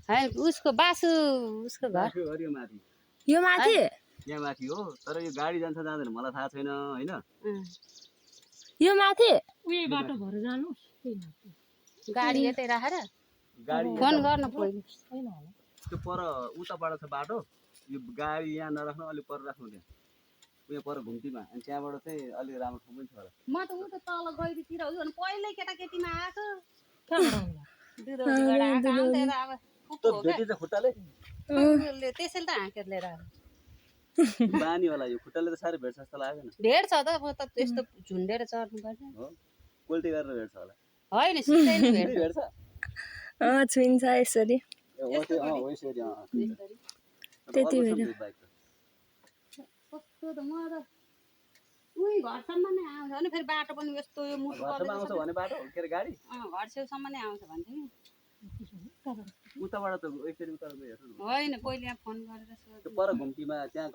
होइन उसको बासु उसको घर यो माथि यो माथि यहाँ माथि हो तर यो गाडी जान्छ जाँदैन मलाई थाहा छैन हैन यो माथि उही बाटो भएर जानु गाडी यतै राखेर गाडी फोन गर्नु पहिले छैन होला त्यो पर उताबाट छ बाटो यो गाडी यहाँ नराख्नु अलिक पर राख्नु त्यहाँ उयो पर घुम्तीमा अनि त्यहाँबाट चाहिँ अलिक राम्रो ठाउँ पनि छ होला म त उता तल गैरीतिर हो भने पहिल्यै केटाकेटीमा आएको कहाँबाट आउनु दुधौलीबाट आएको आउँदैन अब त्यो भेटी चाहिँ खुट्टाले उसले त्यसैले त हाँकेर लिएर आएको बानी होला यो खुट्टाले त साह्रै भेट्छ जस्तो लागेन भेट्छ त म त त्यस्तो झुन्डेर चढ्नुपर्छ हो कोल्टी गरेर भेट्छ होला होइन सिधै नै भेट्छ भेट्छ छुइन्छ यसरी हो त्यो हो यसरी त्यति भएर कस्तो त म त उही घरसम्म नै आउँछ भने फेरि बाटो पनि यस्तो यो मुटु घरसम्म आउँछ भने बाटो के अरे गाडी घर छेउसम्म नै आउँछ भन्थ्यो नि उताबाट त एकचोटि उता हेर्नु होइन पहिले यहाँ फोन गरेर सोध्नु त्यो पर घुम्तीमा त्यहाँ